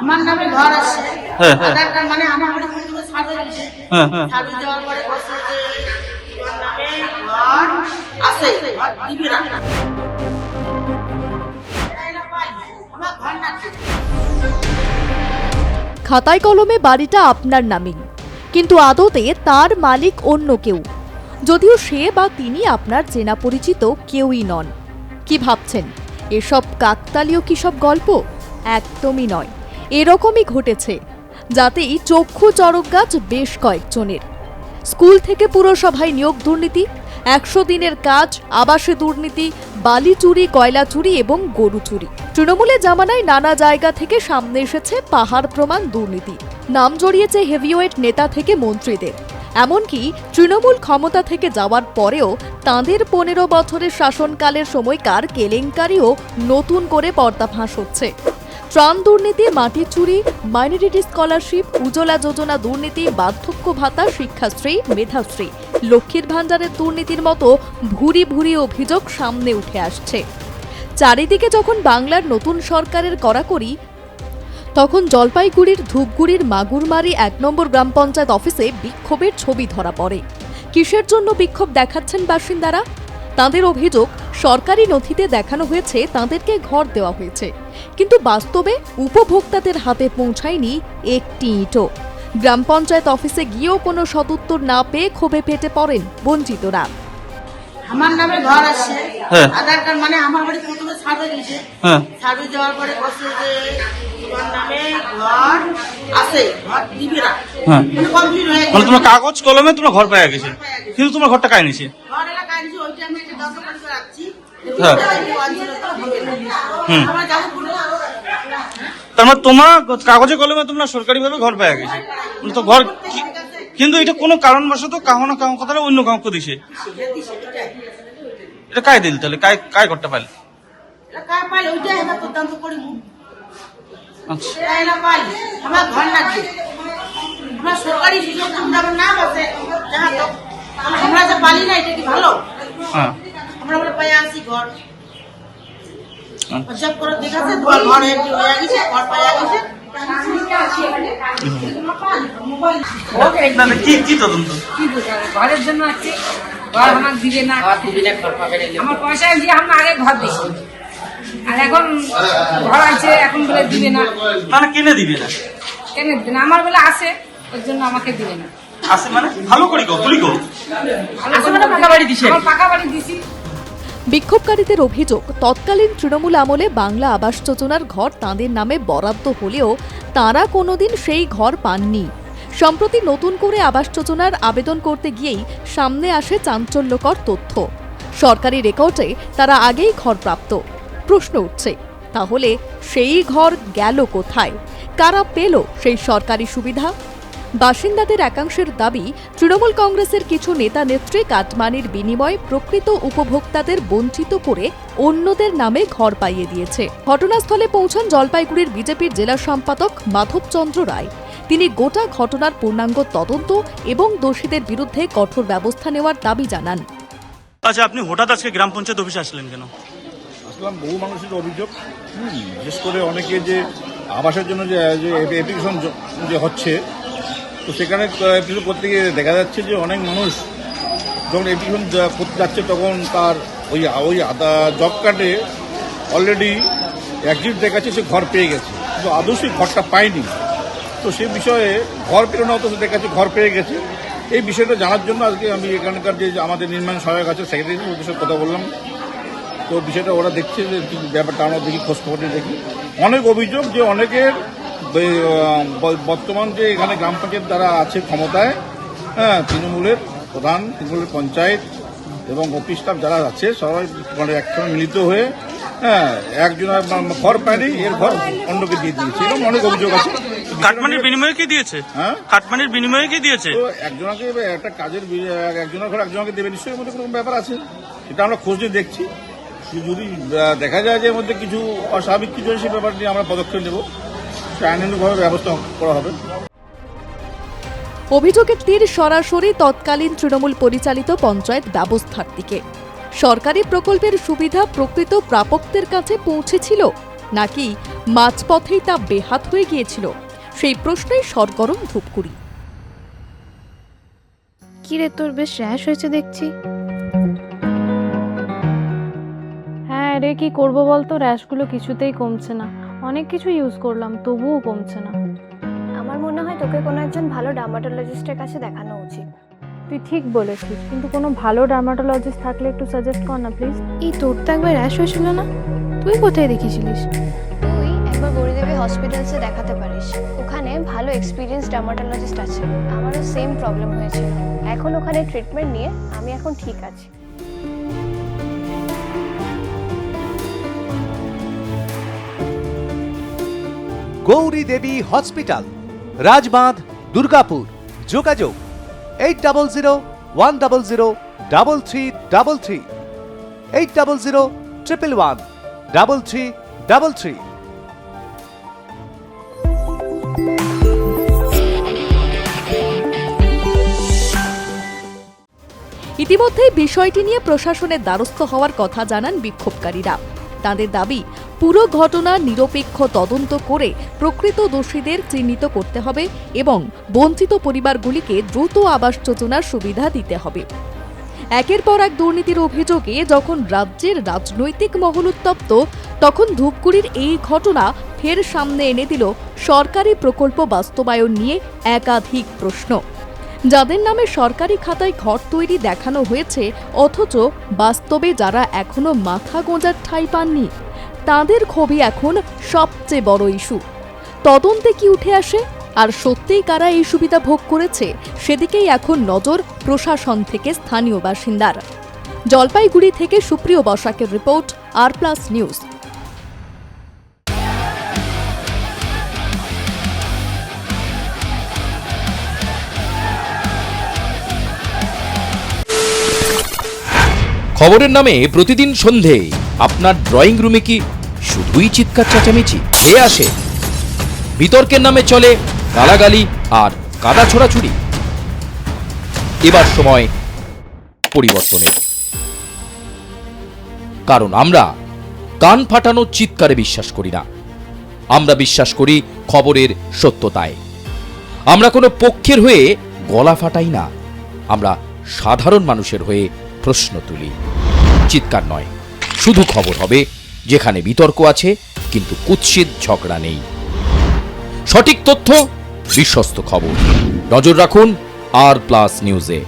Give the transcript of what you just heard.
আমার নামে ঘর আছে। হ্যাঁ। আধার কার্ড মানে আমার বাড়ি থেকে সার্ভে দিয়েছে। হ্যাঁ। সার্ভে দেওয়ার পরে বলছে যে তোমার নামে ঘর আছে, ঘর দিবে না। আমার ঘর না। খাতায় কলমে বাড়িটা আপনার নামেই, কিন্তু আদতে তার মালিক অন্য কেউ, যদিও সে বা তিনি আপনার চেনা পরিচিত কেউই নন। কি ভাবছেন এসব কাকতালীয় কি সব গল্প? একদমই নয়, এরকমই ঘটেছে, যাতেই চক্ষু চড়ক গাছ বেশ কয়েকজনের। স্কুল থেকে পুরসভায় নিয়োগ দুর্নীতি, 100 দিনের কাজ, আবাসে দুর্নীতি, বালি চুরি, কয়লা চুরি এবং গরু চুরি। তৃণমূলের জামানায় নানা জায়গা থেকে সামনে এসেছে পাহাড় প্রমাণ দুর্নীতি। নাম জড়িয়েছে হেভিওয়েট নেতা থেকে মন্ত্রীদের। এমনকি তৃণমূল ক্ষমতা থেকে যাওয়ার পরেও তাঁদের 15 বছরের শাসনকালের সময়কার কেলেঙ্কারিও নতুন করে পর্দাফাঁস হচ্ছে। ত্রাণ দুর্নীতি, মাটি চুরি, মাইনরিটি স্কলারশিপ, উজ্জ্বলা যোজনা দুর্নীতি, বার্ধক্য ভাতা, শিক্ষাশ্রী, মেধাশ্রী, লক্ষ্মীর ভাণ্ডারের দুর্নীতির মতো ভুরি ভুরি অভিযোগ সামনে উঠে আসছে। চারিদিকে যখন বাংলার নতুন সরকারের কড়াকড়ি, তখন জলপাইগুড়ির ধূপগুড়ির মাগুরমারি 1 নম্বর গ্রাম পঞ্চায়েত অফিসে বিক্ষোভের ছবি ধরা পড়ে। কিসের জন্য বিক্ষোভ দেখাচ্ছেন বাসিন্দারা? তাঁদের অভিযোগ, সরকারি নথিতে দেখানো হয়েছে তাঁদেরকে ঘর দেওয়া হয়েছে, কিন্তু বাস্তবে উপভোক্তাদের হাতে পৌঁছায়নি একটি ইটও। গ্রাম পঞ্চায়েত অফিসে গিয়েও কোনো সদুত্তর না পেয়ে ক্ষোভে ফেটে পড়েন বঞ্চিতরা। আমার নামে ঘর আছে। হ্যাঁ। আধার কার্ড মানে আমার বাড়ি প্রথমে সার্ভে দিয়েছে। হ্যাঁ। সার্ভে দেওয়ার পরে বলছে যে তোমার নামে ঘর আছে, ঘর দিবে না। হ্যাঁ। মানে কমপ্লিট হয়ে মানে গেছে। তোমার কাগজ কলমে তোমার ঘর পাওয়া গেছে, কিন্তু তোমার ঘরটা কাই নিছে। ঘর এলাকায় দিয়েছে, ওইটা আমি একটা দরকার করে রাখছি। হ্যাঁ। হুম। আমার যাবো বলে তার মানে তোমার কাগজে কলমে তোমরা সরকারিভাবে ঘর পাওয়া গেছে, মানে তো ঘর কিন্তু এটা কোনো কারণবশত কাহো না কাহো কথা অন্য কাউকে দিছে। এটা কাই দিল তাহলে? কাই ঘরটা পাইল? এলাকায় পাইলে ওইটাই আমার তদন্ত করি। আচ্ছা। এলাকা পাইলে আমার ঘর লাগবে। আমরা সরকারি সুযোগ সুবিধার নাম আছে, জানা তো আমরা যে পালি না, এটা কি ভালো? হ্যাঁ। আমরা বলে পাই আসি ঘর সব করে দেখাচ্ছে, তোমার ঘর হয়ে গেছে, ঘর পাইয়া গেছে। কি কি তদন্ত? কি বুঝাবে? ঘরের জন্য আছে, ঘর আমার দিবে না। আমার পয়সা দিয়ে আমরা আগে ঘর দিছি, আর এখন ঘর আছে, এখন বলে দিবে না। মানে কিনে দিবে না? কেন দিবে না? আমার বলে আছে, ওই জন্য আমাকে দিবে না। আছে মানে ভালো করি গো, তুলি গো। পাকা বাড়ি দিছি, পাকা বাড়ি দিছি। বিক্ষোভকারীদের অভিযোগ, তৎকালীন তৃণমূল আমলে বাংলা আবাস যোজনার ঘর তাঁদের নামে বরাদ্দ হলেও তাঁরা কোনোদিন সেই ঘর পাননি। সম্প্রতি নতুন করে আবাস যোজনার আবেদন করতে গিয়েই সামনে আসে চাঞ্চল্যকর তথ্য। সরকারি রেকর্ডে তারা আগেই ঘর প্রাপ্ত। প্রশ্ন উঠছে, তাহলে সেই ঘর গেল কোথায়? কারা পেল সেই সরকারি সুবিধা? বাসিন্দাদের একাংশের দাবি, তৃণমূল কংগ্রেসের কিছু নেতা নেত্রী কাটমানির বিনিময়ে প্রকৃত উপভোক্তাদের বঞ্চিত করে অন্যদের নামে ঘর পাইয়ে দিয়েছে। ঘটনাস্থলে পৌঁছান জলপাইগুড়ির বিজেপির জেলা সম্পাদক মাধবচন্দ্র রায়। তিনি গোটা ঘটনার পূর্ণাঙ্গ তদন্ত এবং দোষীদের বিরুদ্ধে কঠোর ব্যবস্থা নেওয়ার দাবি জানান। আচ্ছা, আপনি হঠাৎ আজকে গ্রাম পঞ্চায়েত অফিসে আসলেন কেন? আসলাম, বহু মানুষের অভিযোগ, বিশেষ করে অনেকে যে আবাসের জন্য যে অ্যাপ্লিকেশন যে হচ্ছে, তো সেখানে অ্যাপ্লিকেশন করতে গিয়ে দেখা যাচ্ছে যে অনেক মানুষ যখন অ্যাপ্লিকেশন করতে যাচ্ছে তখন তার ওই জব কার্ডে অলরেডি এক্সিট দেখাচ্ছে, সে ঘর পেয়ে গেছে, কিন্তু আদৌ সেই ঘরটা পায়নি। তো সেই বিষয়ে ঘর পেরোনো হতো, সে দেখাচ্ছে ঘর পেয়ে গেছে। এই বিষয়টা জানার জন্য আজকে আমি এখানকার যে আমাদের নির্মাণ সহায়ক আছে সেক্রেটারি, ওদের সাথে কথা বললাম। তো বিষয়টা ওরা দেখছে যে ব্যাপারটা আমরা দেখি, খোঁজখবরটা দেখি। অনেক অভিযোগ যে অনেকের বর্তমান যে এখানে গ্রাম পঞ্চায়েত যারা আছে ক্ষমতায়, হ্যাঁ, তৃণমূলের প্রধান, তৃণমূলের পঞ্চায়েত এবং অফিস স্টাফ যারা আছে, সবাই মানে একসঙ্গে মিলিত হয়ে, হ্যাঁ, একজনের ঘর পায়নি, এর ঘর অন্যকে দিয়ে দিয়েছে, এরকম অনেক অভিযোগ আছে। কাটমানির বিনিময়ে কি দিয়েছে? হ্যাঁ, কাটমানির বিনিময়ে কি দিয়েছে? তো একজনকে একটা কাজের একজনের ঘর একজনকে দেবে, নিশ্চয়ই মধ্যে কোনো ব্যাপার আছে, এটা আমরা খোঁজ নিয়ে দেখছি। যদি দেখা যায় যে এর মধ্যে কিছু অস্বাভাবিক কিছু হয়, সে ব্যাপার নিয়ে আমরা পদক্ষেপ নেব, আইনানুগভাবে ব্যবস্থা করা হবে। অভিযোগের তীর সরাসরি তৎকালীন তৃণমূল পরিচালিত পঞ্চায়েত ব্যবস্থার দিকে। সরকারি প্রকল্পের সুবিধা প্রকৃত প্রাপকদের কাছে পৌঁছেছিল, নাকি মাঝপথেই তা বেহাত হয়ে গিয়েছিল? সেই প্রশ্নেই সরগরম ধূপগুড়ি। কি রে, তোর বেশ র্যাশ হয়েছে দেখছি। হ্যাঁ রে, কি করবো বলতো, র্যাশগুলো কিছুতেই কমছে না। অনেক কিছু ইউজ করলাম, তবুও কমছে না। আমার মনে হয় তোকে কোনো একজন ভালো ডার্মাটোলজিস্টের কাছে দেখানো উচিত। তুই ঠিক বলেছিস, কিন্তু কোনো ভালো ডার্মাটোলজিস্ট থাকলে একটু সাজেস্ট কর না প্লিজ। এই তোর তো একবার র্যাশ হয়েছিল না? তুই কোথায় দেখিয়েছিলিস? তুই একবার গৌরীদেবী হসপিটালসে দেখাতে পারিস, ওখানে ভালো এক্সপিরিয়েন্স ডার্মাটোলজিস্ট আছে। আমারও সেম প্রবলেম হয়েছিল, এখন ওখানে ট্রিটমেন্ট নিয়ে আমি এখন ঠিক আছি। গৌরী দেবী হসপিটাল, রাজবাঁধ, দুর্গাপুর। যোগাযোগ 8001003333, 8001113333। ইতিমধ্যেই বিষয়টি নিয়ে প্রশাসনের দ্বারস্থ হওয়ার কথা জানান বিক্ষোভকারীরা। তাদের দাবি, পুরো ঘটনার নিরপেক্ষ তদন্ত করে প্রকৃত দোষীদের চিহ্নিত করতে হবে এবং বঞ্চিত পরিবারগুলিকে দ্রুত আবাস যোজনার সুবিধা দিতে হবে। একের পর এক দুর্নীতির অভিযোগে যখন রাজ্যের রাজনৈতিক মহল উত্তপ্ত, তখন ধূপগুড়ির এই ঘটনা ফের সামনে এনে দিল সরকারি প্রকল্প বাস্তবায়ন নিয়ে একাধিক প্রশ্ন। যাদের নামে সরকারি খাতায় ঘর তৈরি দেখানো হয়েছে, অথচ বাস্তবে যারা এখনো মাথা গোঁজার ঠাঁই পাননি, তাদের ক্ষোভই এখন সবচেয়ে বড় ইস্যু। তদন্তে কি উঠে আসে আর সত্যিই কারা এই সুবিধা ভোগ করেছে, সেদিকেই এখন নজর প্রশাসন থেকে স্থানীয় বাসিন্দার। জলপাইগুড়ি থেকে সুপ্রিয় বসাকের রিপোর্ট, আর+ নিউজ। খবরের নামে প্রতিদিন সন্ধে আপনার ড্রয়িং রুমে কি শুধুই চিৎকার চেঁচামেচি হে আসে? বিতর্কের নামে চলে গালাগালি আর কাদা ছোড়াছুড়ি। এবার সময় পরিবর্তনের, কারণ আমরা কান ফাটানো চিৎকারে বিশ্বাস করি না। আমরা বিশ্বাস করি খবরের সত্যতায়। আমরা কোনো পক্ষের হয়ে গলা ফাটাই না, আমরা সাধারণ মানুষের হয়ে প্রশ্ন তুলি। চিৎকার নয়, শুধু খবর হবে যেখানে বিতর্ক আছে কিন্তু কুৎসিত ঝগড়া নেই। সঠিক তথ্য, বিশ্বস্ত খবর। নজর রাখুন আর+ নিউজে।